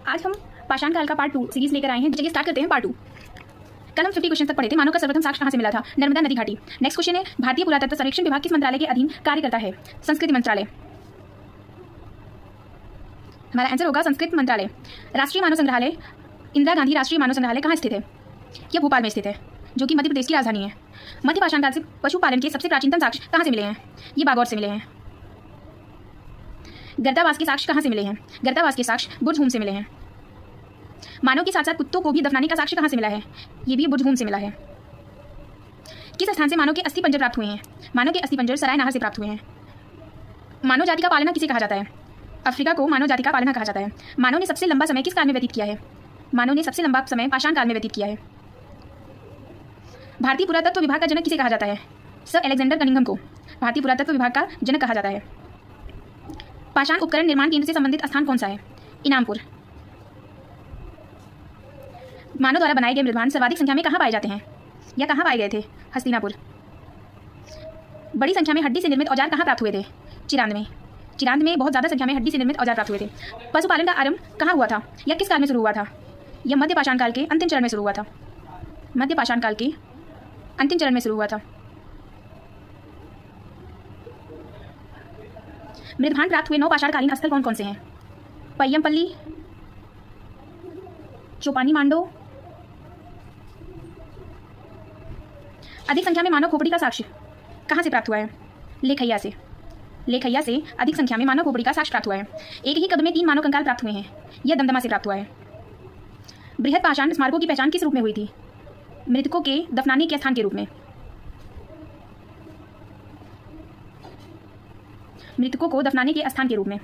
आज हम पाषाण काल का पार्ट 2 सीरीज लेकर आए हैं। चलिए स्टार्ट करते हैं पार्ट 2। कल हम 50 क्वेश्चन तक पढ़े थे। मानव का सर्वप्रथम साक्ष्य कहाँ से मिला था? नर्मदा नदी घाटी। नेक्स्ट क्वेश्चन है, भारतीय पुरातत्व सर्वेक्षण विभाग किस मंत्रालय के अधीन कार्य करता है? संस्कृति मंत्रालय। हमारा आंसर होगा संस्कृत मंत्रालय। राष्ट्रीय मानव संग्रहालय, इंदिरा गांधी राष्ट्रीय मानव संग्रहालय कहाँ स्थित है? यह भोपाल में स्थित है, जो कि मध्य प्रदेश की राजधानी है। मध्य पाषाण काल से पशुपालन के सबसे प्राचीनतम साक्ष्य कहाँ से मिले हैं? ये बागौर से मिले हैं। गर्दावास के साक्ष्य कहाँ से मिले हैं? गर्दावास के साक्ष्य बुर्जहूम से मिले हैं। मानव के साथ साथ कुत्तों को भी दफनाने का साक्ष्य कहाँ से मिला है? ये भी बुर्जहूम से मिला है। किस स्थान से मानव के अस्थि पंजर प्राप्त हुए हैं? मानव के अस्थि पंजर सराय नहर से प्राप्त हुए हैं। मानव जाति का पालना किसे कहा जाता है? अफ्रीका को मानव जाति का पालना कहा जाता है। मानव ने सबसे लंबा समय किस काल में व्यतीत किया है? मानव ने सबसे लंबा समय पाषाण काल में व्यतीत किया है। भारतीय पुरातत्व विभाग का जनक किसे कहा जाता है? सर अलेक्जेंडर कनिंघम को भारतीय पुरातत्व विभाग का जनक कहा जाता है। पाषाण उपकरण निर्माण केंद्र से संबंधित स्थान कौन सा है? इनामपुर। मानव द्वारा बनाए गए मृदभांड सर्वाधिक संख्या में कहाँ पाए जाते हैं या कहाँ पाए गए थे? हस्तिनापुर। बड़ी संख्या में हड्डी से निर्मित औजार कहाँ प्राप्त हुए थे? चिरांद में। चिरांद में बहुत ज़्यादा संख्या में हड्डी से निर्मित औजार प्राप्त हुए थे। पशुपालन का आरंभ कहाँ हुआ था या किस काल में शुरू हुआ था? यह मध्य पाषाण काल के अंतिम चरण में शुरू हुआ था। मध्य पाषाण काल के अंतिम चरण में शुरू हुआ था। मृदभांड प्राप्त हुए 9 पाषाणकालीन स्थल कौन कौन से हैं? पय्यमपल्ली, चोपानी मांडो। अधिक संख्या में मानव खोपड़ी का साक्ष्य कहाँ से प्राप्त हुआ है? लेखैया से। लेखैया से अधिक संख्या में मानव खोपड़ी का साक्ष्य प्राप्त हुआ है। एक ही कद में 3 मानव कंकाल प्राप्त हुए हैं। यह दमदमा से प्राप्त हुआ है। बृहद पाषाण स्मारकों की पहचान किस रूप में हुई थी? मृतकों के दफनाने के स्थान के रूप में। मृतकों को दफनाने के स्थान के रूप में।